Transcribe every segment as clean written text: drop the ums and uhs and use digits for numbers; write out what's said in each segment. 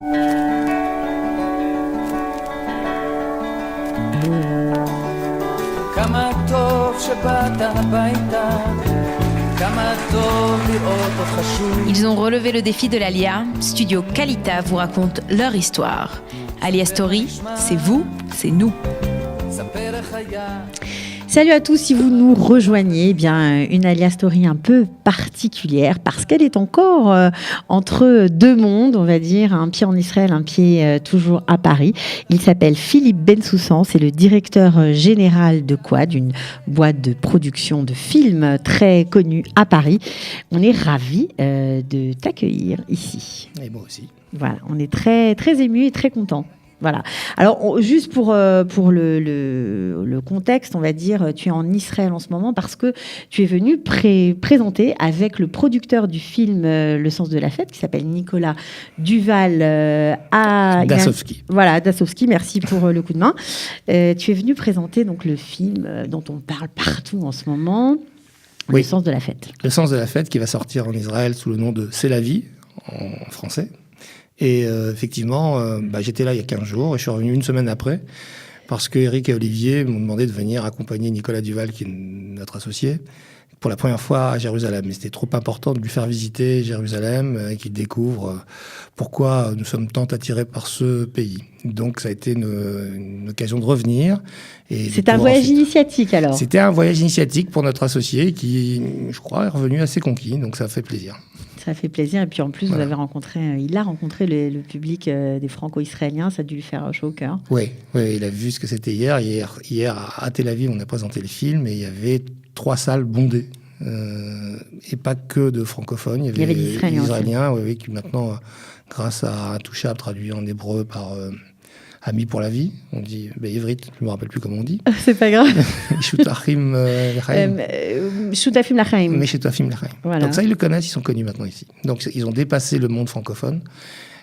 Ils ont relevé le défi de l'Alia. Studio Kalita vous raconte leur histoire. Alia Story, c'est vous, c'est nous. Salut à tous, si vous nous rejoignez, eh bien une Alia Story un peu particulière parce qu'elle est encore entre deux mondes, on va dire, un pied en Israël, un pied toujours à Paris. Il s'appelle Philippe Bensoussan, c'est le directeur général de Quad, une boîte de production de films très connue à Paris. On est ravis de t'accueillir ici. Et moi aussi. Voilà, on est très, très émus et très contents. Voilà. Alors, juste pour le contexte, on va dire, tu es en Israël en ce moment parce que tu es venu présenter avec le producteur du film Le sens de la fête, qui s'appelle Nicolas Duval Dassovsky. Voilà, Dassovsky, merci pour le coup de main. Tu es venu présenter donc, le film dont on parle partout en ce moment, Oui. Le sens de la fête. Le sens de la fête qui va sortir en Israël sous le nom de C'est la vie, en français. Et effectivement, j'étais là il y a 15 jours et je suis revenu une semaine après parce que Eric et Olivier m'ont demandé de venir accompagner Nicolas Duval, qui est notre associé, pour la première fois à Jérusalem. Et c'était trop important de lui faire visiter Jérusalem et qu'il découvre pourquoi nous sommes tant attirés par ce pays. Donc ça a été une occasion de revenir. C'est un voyage initiatique alors? C'était un voyage initiatique pour notre associé qui, je crois, est revenu assez conquis. Donc ça fait plaisir. Ça fait plaisir. Et puis en plus, voilà. Il a rencontré le public des Franco-Israéliens. Ça a dû lui faire chaud au cœur. Oui, il a vu ce que c'était hier. Hier, à Tel Aviv, on a présenté le film et il y avait 3 salles bondées. Et pas que de francophones. Il y avait des Israéliens qui maintenant, grâce à Intouchable, traduit en hébreu par Amis pour la vie, on dit Ivrit, je ne me rappelle plus comment on dit. C'est pas grave. Shutafim Lachaim. Shutafim Lachaim. Mais Shutafim Lachaim. Voilà. Donc ça, ils le connaissent, ils sont connus maintenant ici. Donc ils ont dépassé le monde francophone.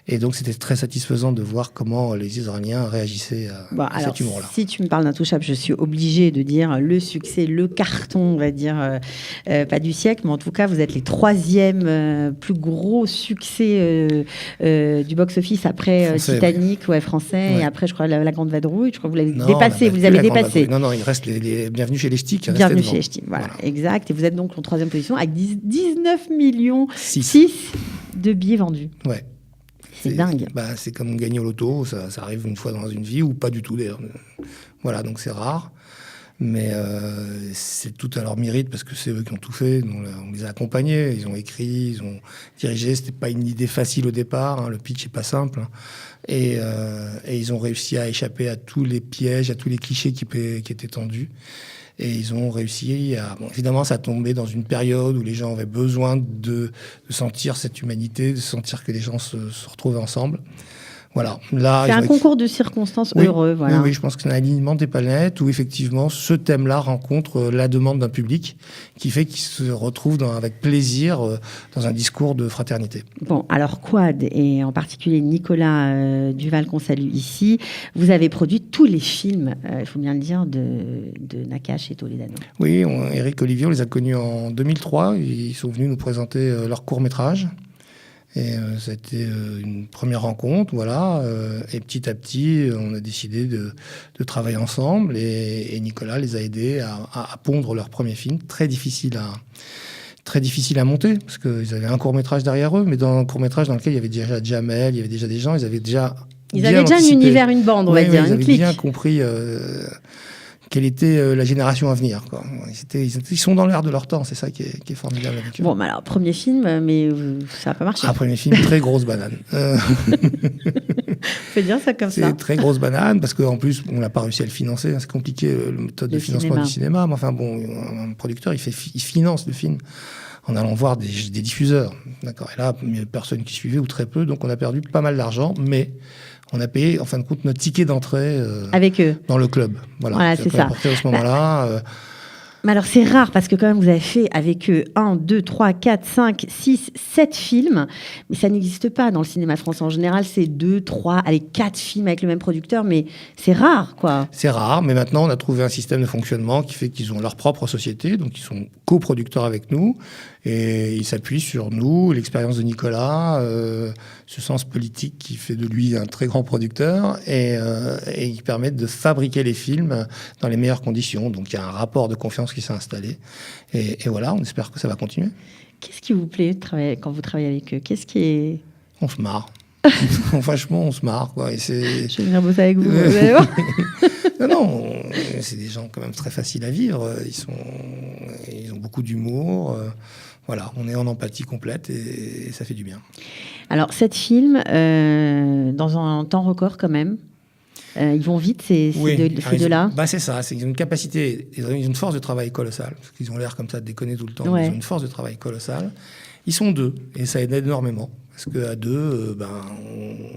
Et donc, c'était très satisfaisant de voir comment les Israéliens réagissaient à cet humour-là. Si tu me parles d'Intouchable, je suis obligée de dire le succès, le carton, on va dire, pas du siècle, mais en tout cas, vous êtes les 3e plus gros succès du box-office après Titanic, français, et après, je crois, La Grande Vadrouille. Je crois que vous l'avez dépassé. Vous avez dépassé. Non, il reste les Bienvenue chez les Ch'tis. Bienvenue chez les Ch'tis, voilà, exact. Et vous êtes donc en 3e position avec 19 millions 6 de billets vendus. Ouais. C'est dingue. C'est comme gagner au loto, ça arrive une fois dans une vie, ou pas du tout d'ailleurs. Voilà, donc c'est rare. Mais c'est tout à leur mérite, parce que c'est eux qui ont tout fait. On les a accompagnés, ils ont écrit, ils ont dirigé. C'était pas une idée facile au départ, le pitch est pas simple. Et ils ont réussi à échapper à tous les pièges, à tous les clichés qui étaient tendus. Et ils ont réussi à... Bon, évidemment, ça tombait dans une période où les gens avaient besoin de sentir cette humanité, de sentir que les gens se retrouvaient ensemble. Voilà. Là, c'est un concours de circonstances heureux. Voilà. Oui, je pense que c'est un alignement des planètes où, effectivement, ce thème-là rencontre la demande d'un public qui fait qu'il se retrouve avec plaisir dans un discours de fraternité. Bon, alors Quad, et en particulier Nicolas Duval, qu'on salue ici, vous avez produit tous les films, il faut bien le dire, de Nakache et Toledano. Oui, Eric et Olivier, on les a connus en 2003. Ils sont venus nous présenter leur court-métrage. Et ça a été une première rencontre, voilà. Et petit à petit, on a décidé de travailler ensemble. Et Nicolas les a aidés à pondre leur premier film, très difficile à monter, parce qu'ils avaient un court-métrage derrière eux, mais dans un court-métrage dans lequel il y avait déjà Jamel, il y avait déjà des gens, ils avaient déjà un univers, une bande, on va dire, ils avaient bien compris quelle était la génération à venir, quoi. Ils sont dans l'air de leur temps, c'est ça qui est formidable avec eux. Bon, alors, premier film, mais ça n'a pas marché. Premier film, très grosse banane. Faut dire ça comme ça. C'est très grosse banane, parce qu'en plus, on n'a pas réussi à le financer. C'est compliqué, le méthode de financement du cinéma. Mais enfin, bon, un producteur, il finance le film en allant voir des diffuseurs. D'accord. Et là, il n'y avait personne qui suivait, ou très peu, donc on a perdu pas mal d'argent, mais on a payé, en fin de compte, notre ticket d'entrée avec eux dans le club. Voilà, c'est ça. À partir de ce moment-là, Mais alors, c'est rare parce que quand même, vous avez fait avec eux 1, 2, 3, 4, 5, 6, 7 films. Mais ça n'existe pas dans le cinéma français. En général, c'est 2, 3, allez, 4 films avec le même producteur. Mais c'est rare, quoi. C'est rare, mais maintenant, on a trouvé un système de fonctionnement qui fait qu'ils ont leur propre société. Donc, ils sont coproducteurs avec nous. Et ils s'appuient sur nous, l'expérience de Nicolas, ce sens politique qui fait de lui un très grand producteur et qui permettent de fabriquer les films dans les meilleures conditions. Donc il y a un rapport de confiance qui s'est installé. Et voilà, on espère que ça va continuer. Qu'est-ce qui vous plaît quand vous travaillez avec eux? Qu'est-ce qui est... On se marre. Franchement, on se marre, quoi. Et je vais venir bosser avec vous, vous allez voir. Non, c'est des gens quand même très faciles à vivre. Ils ont beaucoup d'humour. Voilà, on est en empathie complète et ça fait du bien. Alors, 7 films, dans un temps record quand même. Ils vont vite, ces deux-là. C'est ça, ils ont une capacité, ils ont une force de travail colossale. Parce qu'ils ont l'air comme ça de déconner tout le temps. Ouais. Ils ont une force de travail colossale. Ils sont 2 et ça aide énormément. Parce qu'à 2,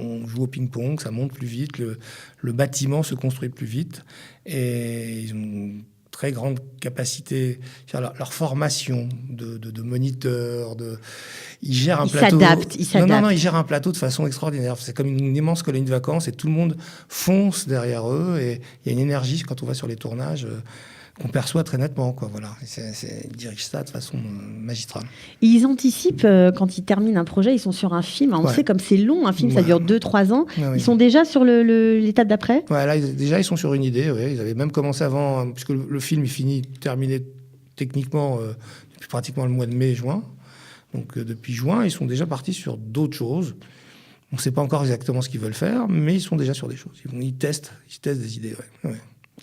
on joue au ping-pong, ça monte plus vite, le bâtiment se construit plus vite. Et ils ont une très grande capacité, leur formation de moniteurs, ils gèrent un plateau. Ils s'adaptent. Non, ils gèrent un plateau de façon extraordinaire. C'est comme une immense colonie de vacances et tout le monde fonce derrière eux. Et il y a une énergie quand on va sur les tournages qu'on perçoit très nettement, quoi. Voilà. Ils dirigent ça de façon magistrale. Et ils anticipent, quand ils terminent un projet, ils sont sur un film. On sait comme c'est long, un film, ça dure 2-3 ans. Ouais, ils sont déjà sur l'étape d'après. Ouais, là, déjà, ils sont sur une idée. Ouais. Ils avaient même commencé avant, puisque le film est terminé techniquement depuis pratiquement le mois de mai-juin. Donc, depuis juin, ils sont déjà partis sur d'autres choses. On ne sait pas encore exactement ce qu'ils veulent faire, mais ils sont déjà sur des choses. Ils testent des idées, ouais.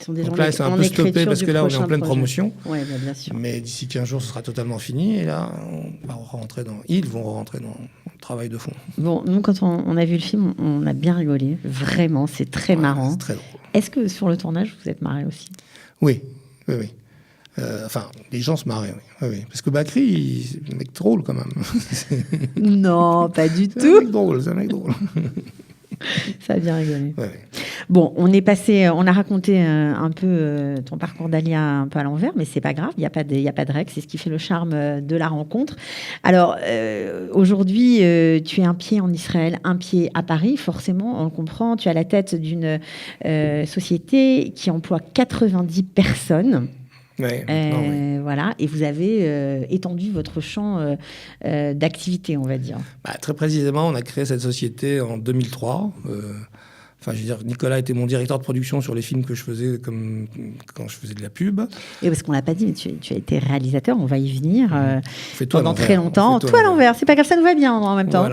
Donc là, c'est un peu stoppé parce que là, on est en pleine promotion. Ouais, bien sûr. Mais d'ici 15 jours, ce sera totalement fini. Et là, ils vont rentrer dans le travail de fond. Bon, nous, quand on a vu le film, on a bien rigolé. Vraiment, c'est très marrant. C'est très drôle. Est-ce que sur le tournage, vous êtes marré aussi? Oui. Les gens se marraient, oui. Parce que Bakri, c'est un mec drôle quand même. Non, pas du tout. C'est un mec drôle. Ça a bien rigolé. Ouais. Bon, on a raconté un peu ton parcours d'Alia un peu à l'envers, mais c'est pas grave, il y a pas de règle, c'est ce qui fait le charme de la rencontre. Alors, aujourd'hui, tu es un pied en Israël, un pied à Paris, forcément, on le comprend. Tu es à la tête d'une société qui emploie 90 personnes. Voilà, et vous avez étendu votre champ d'activité, on va dire. Très précisément, on a créé cette société en 2003. Nicolas était mon directeur de production sur les films que je faisais quand je faisais de la pub. Et parce qu'on l'a pas dit, mais tu as été réalisateur, on va y venir pendant très longtemps. Tout à l'envers, c'est pas grave, ça nous va bien en même temps.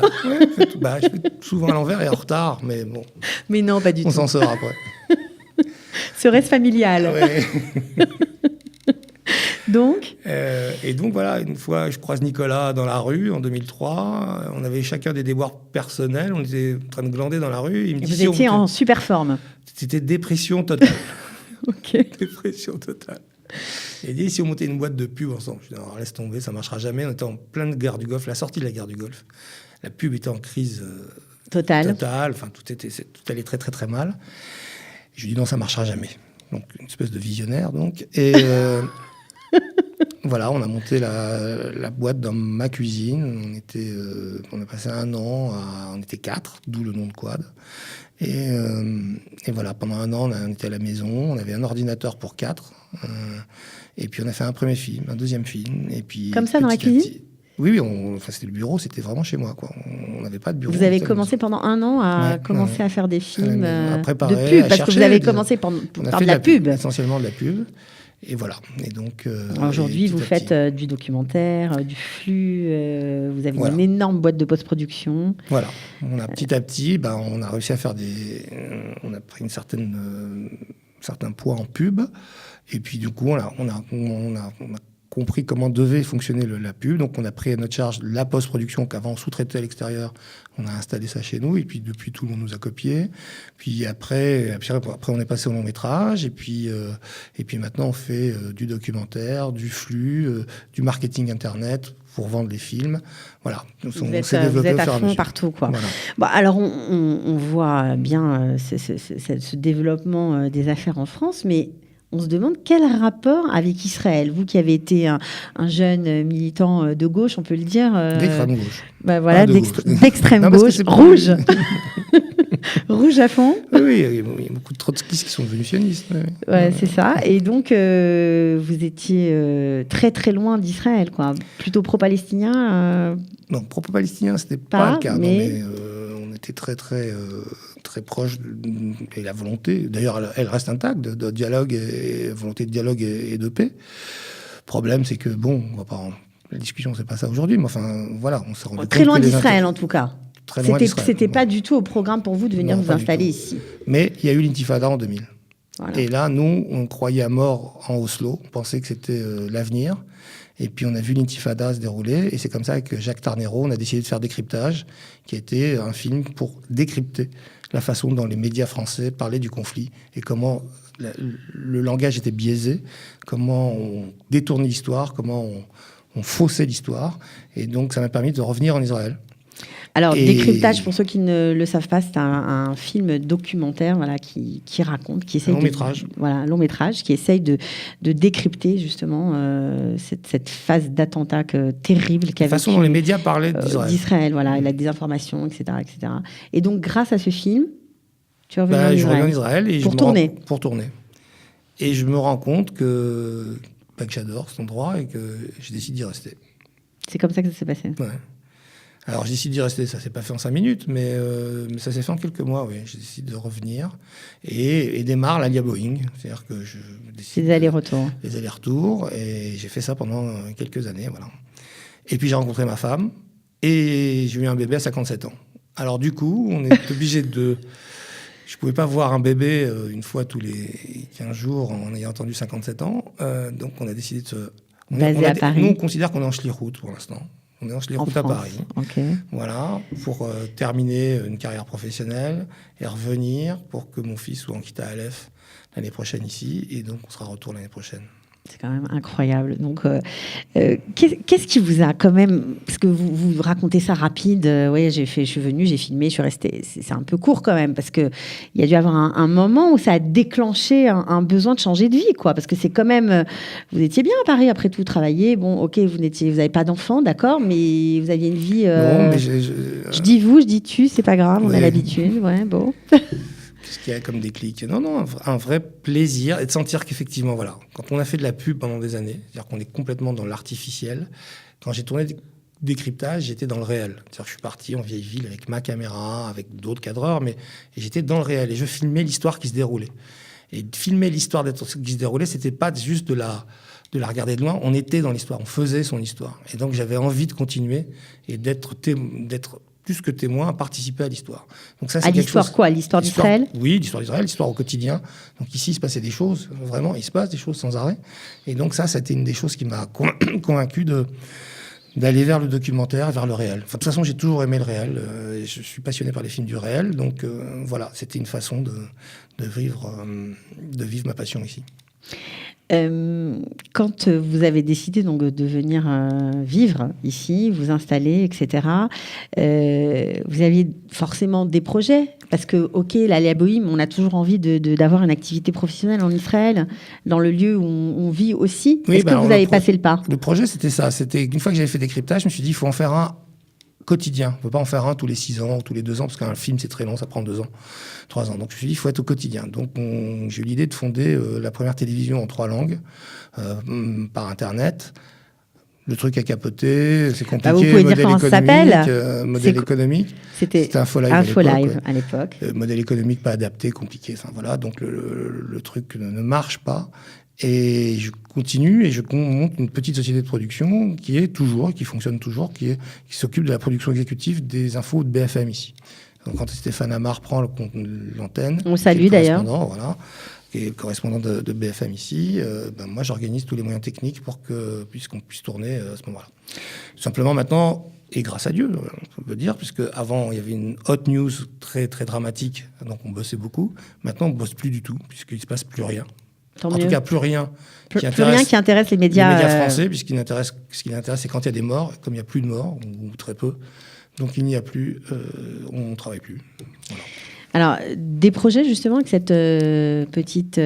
Voilà. Je fais souvent à l'envers et en retard, mais bon. Mais non, pas du tout. On s'en sort après. Serait-ce familial? Ouais. Donc et donc voilà, une fois je croise Nicolas dans la rue en 2003, on avait chacun des déboires personnels, on était en train de glander dans la rue. Il me dit, vous étiez en super forme. C'était dépression totale. Ok. Dépression totale. Et il dit, si on montait une boîte de pub ensemble, je dis, non, laisse tomber, ça marchera jamais. On était en pleine guerre du Golfe, la sortie de la guerre du Golfe. La pub était en crise totale. Enfin, tout allait très très très mal. Je lui dis, non, ça marchera jamais. Donc une espèce de visionnaire, donc. Et voilà, on a monté la boîte dans ma cuisine. On a passé 1 an, on était 4, d'où le nom de Quad. Et voilà, pendant 1 an, on était à la maison, on avait un ordinateur pour 4. Et puis on a fait un premier film, un deuxième film. Et puis, comme ça, dans la cuisine ? Oui, c'était le bureau, c'était vraiment chez moi, quoi. On n'avait pas de bureau. Vous avez commencé pendant 1 an à commencer à faire des films à préparer, de pub, à parce chercher, que vous avez commencé par de la pub. Essentiellement de la pub. Et voilà. Et donc, aujourd'hui, vous faites du documentaire, du flux. Vous avez une énorme boîte de post-production. Voilà. On a petit à petit, on a réussi à faire on a pris un certain poids en pub. Et puis du coup, on a compris comment devait fonctionner la pub. Donc, on a pris à notre charge la post-production qu'avant on sous-traitait à l'extérieur. On a installé ça chez nous. Et puis, depuis, tout le monde nous a copié. Puis après on est passé au long-métrage. Et puis maintenant, on fait du documentaire, du flux, du marketing Internet pour vendre les films. Voilà. Vous êtes à fond partout, quoi. Voilà. Bon, alors, on voit bien ce développement des affaires en France, mais on se demande quel rapport avec Israël. Vous qui avez été un jeune militant de gauche, on peut le dire. D'extrême gauche. Voilà, d'extrême gauche, rouge. Rouge à fond. Oui, il y a beaucoup de trotskistes qui sont devenus sionistes. Ouais, c'est ça. Et donc, vous étiez très très loin d'Israël, quoi. Plutôt pro-palestinien. Non, pro-palestinien, c'était pas le cas. Mais on était très très très proche et la volonté. D'ailleurs, elle reste intacte de dialogue et volonté de dialogue et de paix. Le problème, c'est que on va pas. La discussion, c'est pas ça aujourd'hui, mais enfin, voilà, on s'est rendu compte. Très loin d'Israël, en tout cas. C'était pas du tout au programme pour vous de venir vous installer ici. Mais il y a eu l'intifada en 2000. Voilà. Et là, nous, on croyait à mort en Oslo. On pensait que c'était l'avenir. Et puis, on a vu l'intifada se dérouler. Et c'est comme ça que Jacques Tarnero, on a décidé de faire Décryptage, qui était un film pour décrypter la façon dont les médias français parlaient du conflit et comment le langage était biaisé, comment on détournait l'histoire, comment on faussait l'histoire. Et donc, ça m'a permis de revenir en Israël. Alors, Décryptage, pour ceux qui ne le savent pas, c'est un film documentaire, voilà, qui raconte, qui essaye long métrage, qui essaye de décrypter justement cette phase d'attentat terrible la façon dont les médias parlaient d'Israël, voilà, et la désinformation, etc., etc. Et donc, grâce à ce film, tu es revenu en Israël. Je reviens en Israël et pour tourner. Pour tourner. Et je me rends compte que j'adore cet endroit et que je décide d'y rester. C'est comme ça que ça s'est passé. Ouais. Alors, je décide d'y rester. Ça ne s'est pas fait en 5 minutes, mais ça s'est fait en quelques mois, oui. Je décide de revenir et démarre l'Alia Boeing. C'est-à-dire que je décide... Les allers-retours. Les allers-retours. Et j'ai fait ça pendant quelques années, voilà. Et puis, j'ai rencontré ma femme et j'ai eu un bébé à 57 ans. Alors, du coup, on est obligé de... Je ne pouvais pas voir un bébé une fois tous les 15 jours en ayant attendu 57 ans. Donc, on a décidé de se... Basé à Paris. Nous, on considère qu'on est en Schlichut pour l'instant. On est en Schlichut à Paris. Okay. Voilà, pour terminer une carrière professionnelle et revenir pour que mon fils soit en Kita Aleph l'année prochaine ici. Et donc, on sera retour l'année prochaine. C'est quand même incroyable. Donc, qu'est-ce qui vous a quand même... Parce que vous racontez ça rapide. Oui, je suis venue, j'ai filmé, je suis restée. C'est un peu court quand même, parce qu'il y a dû y avoir un moment où ça a déclenché un besoin de changer de vie, quoi. Parce que c'est quand même... Vous étiez bien à Paris, après tout, travailler. Bon, ok, vous n'avez pas d'enfant, d'accord, mais vous aviez une vie... Non, mais je dis vous, je dis tu, c'est pas grave, on a l'habitude. Ouais, bon... Ce qu'il y a comme déclic. Non, un vrai plaisir et de sentir qu'effectivement, voilà, quand on a fait de la pub pendant des années, c'est-à-dire qu'on est complètement dans l'artificiel, quand j'ai tourné Décryptage, j'étais dans le réel. C'est-à-dire que je suis parti en vieille ville avec ma caméra, avec d'autres cadreurs, et j'étais dans le réel et je filmais l'histoire qui se déroulait. Et filmer l'histoire qui se déroulait, c'était pas juste de la regarder de loin, on était dans l'histoire, on faisait son histoire. Et donc j'avais envie de continuer et d'être plus que témoin, à participer à l'histoire. Donc ça, c'est l'histoire quoi ? L'histoire d'Israël ? Oui, l'histoire d'Israël, l'histoire au quotidien. Donc ici, il se passait des choses, vraiment, il se passe des choses sans arrêt. Et donc ça, c'était une des choses qui m'a convaincu d'aller vers le documentaire, vers le réel. Enfin, de toute façon, j'ai toujours aimé le réel. Je suis passionné par les films du réel. Donc voilà, c'était une façon de vivre ma passion ici. Quand vous avez décidé donc de venir vivre ici, vous installer, etc., vous aviez forcément des projets parce que, ok, l'Alia Boeing, on a toujours envie d'avoir une activité professionnelle en Israël, dans le lieu où on vit aussi. Oui, est-ce que vous avez passé le pas ? Le projet, c'était ça. C'était une fois que j'avais fait Décryptage, je me suis dit, il faut en faire un quotidien. On ne peut pas en faire un tous les 6 ans, tous les 2 ans, parce qu'un film, c'est très long, ça prend 2 ans, 3 ans. Donc, je me suis dit, il faut être au quotidien. Donc, j'ai eu l'idée de fonder la première télévision en 3 langues, par Internet. Le truc a capoté, c'est compliqué. Vous pouvez dire comment ça s'appelle ? Modèle économique. C'était Infolive à l'époque. Modèle économique pas adapté, compliqué. Enfin, voilà, donc le truc ne marche pas. Et je continue et je monte une petite société de production qui fonctionne toujours, qui s'occupe de la production exécutive des infos de BFM ici. Donc quand Stéphane Amar prend l'antenne, on salue d'ailleurs, voilà, qui est correspondant de BFM ici, moi j'organise tous les moyens techniques pour puisqu'on puisse tourner à ce moment-là. Simplement maintenant, et grâce à Dieu, on peut dire, puisque avant il y avait une hot news très très dramatique, donc on bossait beaucoup. Maintenant on bosse plus du tout puisqu'il se passe plus rien. Tant en mieux. tout cas, plus rien qui intéresse les médias français, puisce ce qui l'intéresse, c'est quand il y a des morts. Comme il n'y a plus de morts, ou très peu, donc il n'y a plus, on ne travaille plus. Voilà. Alors, des projets justement avec cette petite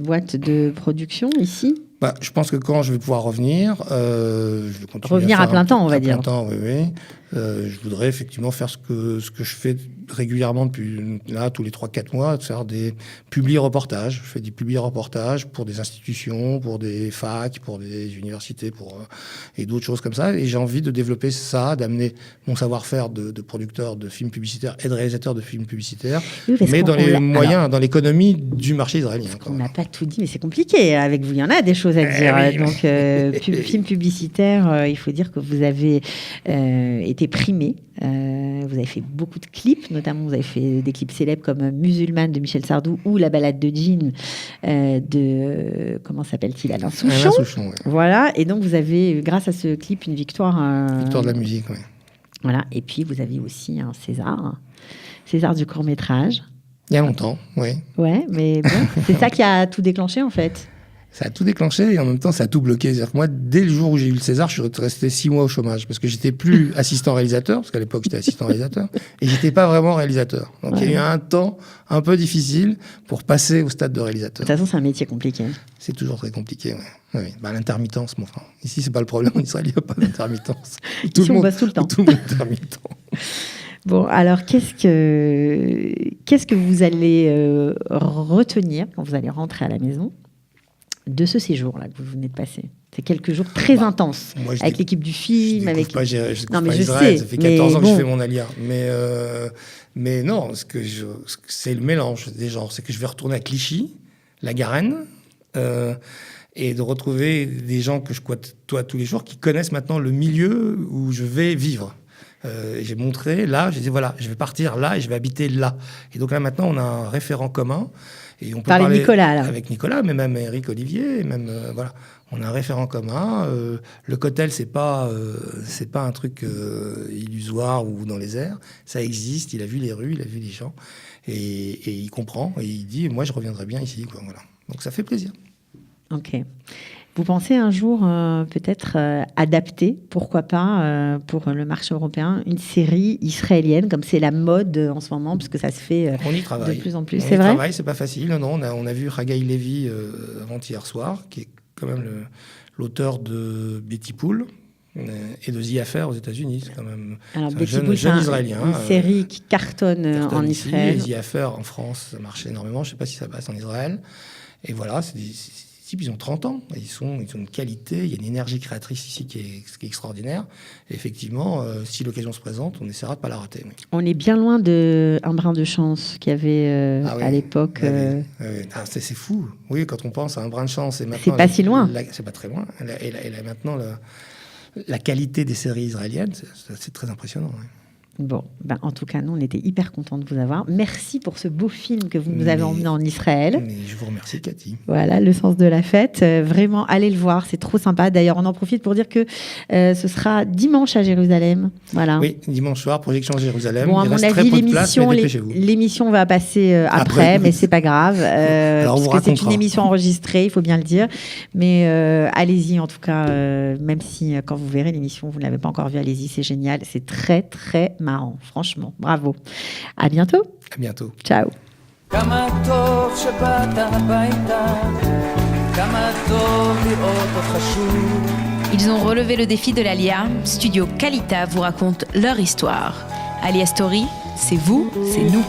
boîte de production ici? Je pense que quand je vais pouvoir revenir, je vais continuer revenir à plein temps, on va dire. À plein temps, oui. Je voudrais effectivement faire ce que je fais régulièrement depuis là, tous les 3-4 mois, de faire des publi-reportages. Je fais des publi-reportages pour des institutions, pour des facs, pour des universités, et d'autres choses comme ça. Et j'ai envie de développer ça, d'amener mon savoir-faire de producteur de films publicitaires et de réalisateur de films publicitaires, mais dans les moyens, dans l'économie du marché israélien. On n'a pas tout dit, mais c'est compliqué avec vous. Il y en a des choses à dire. Oui, Donc, film publicitaire, il faut dire que vous avez été primé. Vous avez fait beaucoup de clips, notamment vous avez fait des clips célèbres comme Musulmane de Michel Sardou ou La balade de Jean de comment s'appelle-t-il, Alain Souchon. Alain Souchon, ouais. Voilà, et donc vous avez, grâce à ce clip, une victoire. Victoire de la musique, oui. Voilà, et puis vous avez aussi un César du court-métrage. Il y a longtemps, oui. Ouais, mais bon, c'est ça qui a tout déclenché en fait. Ça a tout déclenché et en même temps, ça a tout bloqué. C'est-à-dire que moi, dès le jour où j'ai eu le César, je suis resté 6 mois au chômage parce que j'étais plus assistant réalisateur, parce qu'à l'époque, j'étais assistant réalisateur, et j'étais pas vraiment réalisateur. Donc, il y a eu un temps un peu difficile pour passer au stade de réalisateur. De toute façon, c'est un métier compliqué. C'est toujours très compliqué, oui. L'intermittence, mon frère. Ici, c'est pas le problème. En Israël, il n'y a pas d'intermittence. Ici, on bosse tout le temps. Tout le monde est intermittent. Bon, alors, qu'est-ce que vous allez retenir quand vous allez rentrer à la maison de ce séjour-là que vous venez de passer? C'est quelques jours très intenses, avec l'équipe du film. Je avec... pas Israël, sais, ça fait 14 ans que je fais mon alia. Mais non, c'est le mélange des genres. C'est que je vais retourner à Clichy, la Garenne, et de retrouver des gens que je côtoie tous les jours qui connaissent maintenant le milieu où je vais vivre. J'ai montré là, j'ai dit voilà, je vais partir là et je vais habiter là. Et donc là maintenant, on a un référent commun. Et on peut parler Nicolas, là. avec Nicolas, mais même Eric Olivier, et même voilà, on a un référent commun. Le cocktail, c'est pas un truc illusoire ou dans les airs. Ça existe. Il a vu les rues, il a vu les gens, et il comprend. Et il dit, moi, je reviendrai bien ici, quoi. Voilà. Donc ça fait plaisir. Ok. Vous pensez un jour peut-être adapter, pourquoi pas, pour le marché européen, une série israélienne, comme c'est la mode en ce moment, parce que ça se fait on y travaille. de plus en plus. C'est vrai. On y travaille, c'est pas facile. Non, on a vu Haggai Levy avant-hier soir, qui est quand même l'auteur de Betty Pool et de The Affair aux États-Unis. C'est quand même un jeune Israélien. Une série qui cartonne en Israël. Et The Affair en France, ça marche énormément. Je sais pas si ça passe en Israël. Et voilà, ils ont 30 ans, ils ont une qualité, il y a une énergie créatrice ici qui est extraordinaire. Et effectivement, si l'occasion se présente, on essaiera de ne pas la rater. Oui. On est bien loin de Un brin de chance qu'il y avait à l'époque. C'est fou. Oui, quand on pense à Un brin de chance, et maintenant, c'est pas si loin. C'est pas très loin. Et maintenant, la qualité des séries israéliennes, c'est très impressionnant. Oui. Bon, en tout cas, nous, on était hyper contents de vous avoir. Merci pour ce beau film que vous nous avez emmené en Israël. Mais je vous remercie, Cathy. Voilà, Le sens de la fête. Vraiment, allez le voir, c'est trop sympa. D'ailleurs, on en profite pour dire que ce sera dimanche à Jérusalem. Voilà. Oui, dimanche soir, projection à Jérusalem. Bon, à mon avis, l'émission va passer après, mais c'est pas grave. Alors, parce que c'est une émission enregistrée, il faut bien le dire. Mais allez-y, en tout cas, même si quand vous verrez l'émission, vous ne l'avez pas encore vue, allez-y, c'est génial. C'est très, très marrant, franchement, bravo. À bientôt. À bientôt. Ciao. Ils ont relevé le défi de l'Alia. Studio Kalita vous raconte leur histoire. Alia Story, c'est vous, c'est nous.